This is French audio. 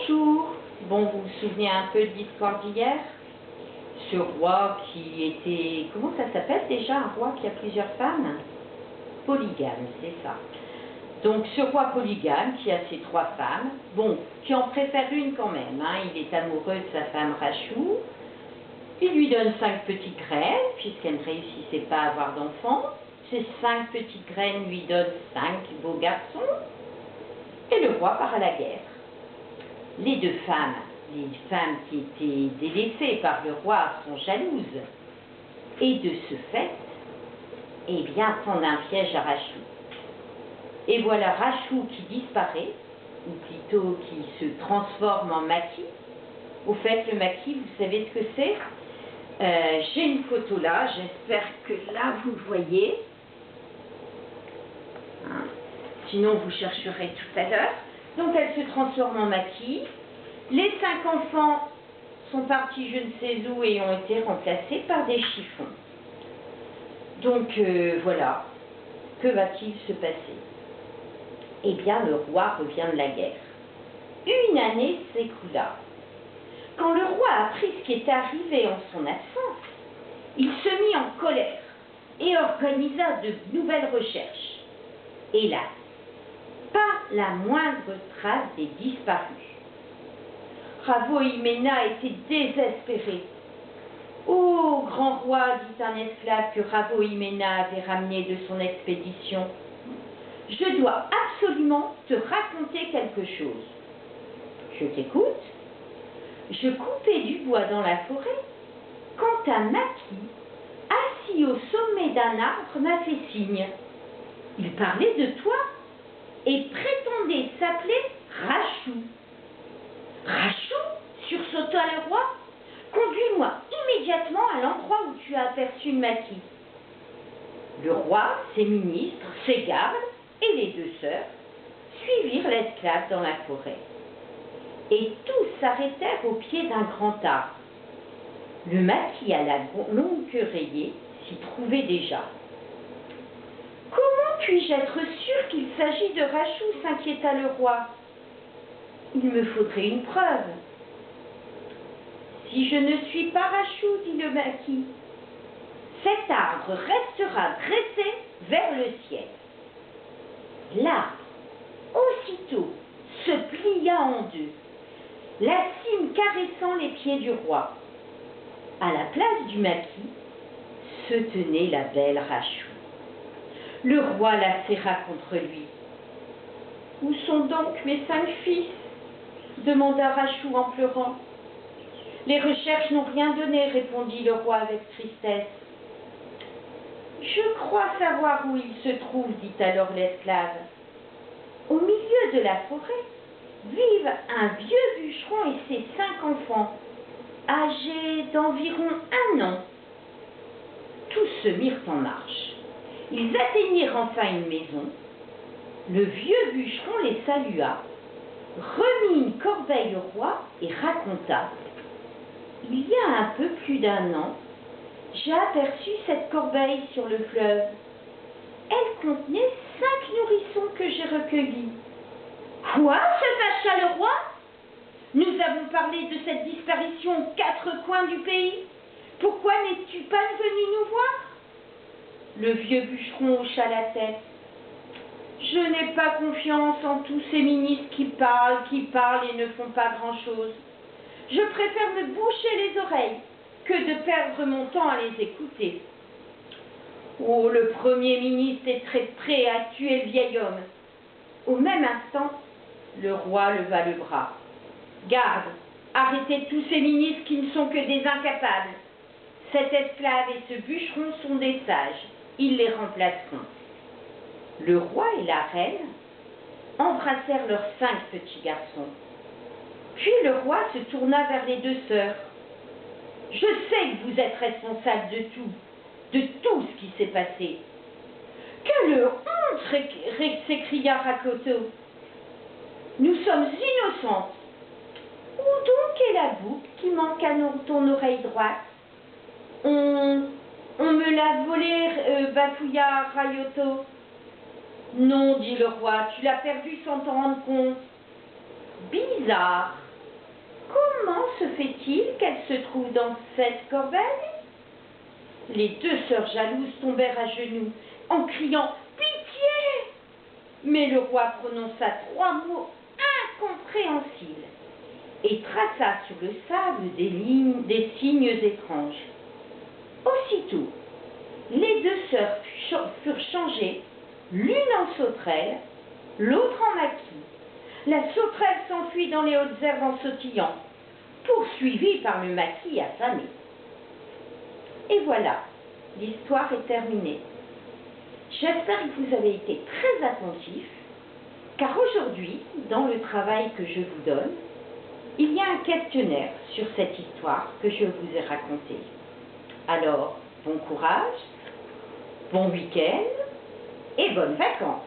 Bonjour. Bon, vous vous souvenez un peu de l'histoire d'hier? Ce roi qui était... Comment ça s'appelle déjà, un roi qui a plusieurs femmes? Polygame, c'est ça. Donc ce roi polygame qui a ses 3 femmes, bon, qui en préfère une quand même, hein, il est amoureux de sa femme Rachou, il lui donne 5 petites graines, puisqu'elle ne réussissait pas à avoir d'enfants. Ces 5 petites graines lui donnent 5 beaux garçons, et le roi part à la guerre. Les 2 femmes, les femmes qui étaient délaissées par le roi, sont jalouses, et de ce fait, eh bien, tendent un piège à Rachou. Et voilà Rachou qui disparaît, ou plutôt qui se transforme en maquis. Au fait, le maquis, vous savez ce que c'est? J'ai une photo là, j'espère que là vous le voyez. Hein. Sinon vous chercherez tout à l'heure. Donc elle se transforme en maquis. Les 5 enfants sont partis je ne sais où et ont été remplacés par des chiffons. Donc voilà, que va-t-il se passer? Eh bien le roi revient de la guerre. Une année s'écoula. Quand le roi apprit ce qui était arrivé en son absence, il se mit en colère et organisa de nouvelles recherches. Hélas, pas la moindre trace des disparus. Ravo-Iména était désespéré. « Ô grand roi, dit un esclave que Ravo-Iména avait ramené de son expédition, je dois absolument te raconter quelque chose. » « Je t'écoute. » Je coupais du bois dans la forêt quand un maquis, assis au sommet d'un arbre, m'a fait signe. Il parlait de toi et prétendait s'appeler Rachou. Rachou, sursauta le roi, conduis-moi immédiatement à l'endroit où tu as aperçu le maquis. Le roi, ses ministres, ses gardes et les 2 sœurs suivirent l'esclave dans la forêt. Et tous s'arrêtèrent au pied d'un grand arbre. Le maquis à la longue queue rayée s'y trouvait déjà. « Comment puis-je être sûr qu'il s'agit de Rachou ?» s'inquiéta le roi. « Il me faudrait une preuve. »« Si je ne suis pas Rachou, dit le maquis, cet arbre restera dressé vers le ciel. » L'arbre, aussitôt, se plia en 2. La cime caressant les pieds du roi. À la place du maquis se tenait la belle Rachou. Le roi la serra contre lui. « Où sont donc mes 5 fils ?» demanda Rachou en pleurant. « Les recherches n'ont rien donné, répondit le roi avec tristesse. « Je crois savoir où ils se trouvent, dit alors l'esclave. Au milieu de la forêt vivent un vieux bûcheron et ses 5 enfants, âgés d'environ 1 an. » Tous se mirent en marche. Ils atteignirent enfin une maison. Le vieux bûcheron les salua, remit une corbeille au roi et raconta. « Il y a un peu plus d'1 an, j'ai aperçu cette corbeille sur le fleuve. Elle contenait 5 nourrissons que j'ai recueillis. » « Quoi ?» se fâcha le roi. « Nous avons parlé de cette disparition aux 4 coins du pays. Pourquoi n'es-tu pas venu nous voir ?» Le vieux bûcheron hocha la tête. « Je n'ai pas confiance en tous ces ministres qui parlent et ne font pas grand-chose. Je préfère me boucher les oreilles que de perdre mon temps à les écouter. » Oh, le premier ministre est très prêt à tuer le vieil homme. Au même instant, le roi leva le bras. « Garde, arrêtez tous ces ministres qui ne sont que des incapables. Cet esclave et ce bûcheron sont des sages. Ils les remplaceront. » Le roi et la reine embrassèrent leurs 5 petits garçons. Puis le roi se tourna vers les 2 sœurs. « Je sais que vous êtes responsables de tout ce qui s'est passé. »« Quelle honte !» s'écria Rakoto. « Nous sommes innocentes. Où donc est la boucle qui manque à ton oreille droite ? » On me l'a volée, bafouilla Rayoto. « Non, dit le roi, tu l'as perdue sans t'en rendre compte. » Bizarre, comment se fait-il qu'elle se trouve dans cette corbeille? Les deux sœurs jalouses tombèrent à genoux en criant « Pitié !» Mais le roi prononça 3 mots incompréhensibles et traça sur le sable des signes étranges. Aussitôt, les deux sœurs furent changées, l'une en sauterelle, l'autre en maquis. La sauterelle s'enfuit dans les hautes herbes en sautillant, poursuivie par le maquis affamé. Et voilà, l'histoire est terminée. J'espère que vous avez été très attentifs, car aujourd'hui, dans le travail que je vous donne, il y a un questionnaire sur cette histoire que je vous ai racontée. Alors, bon courage, bon week-end et bonnes vacances.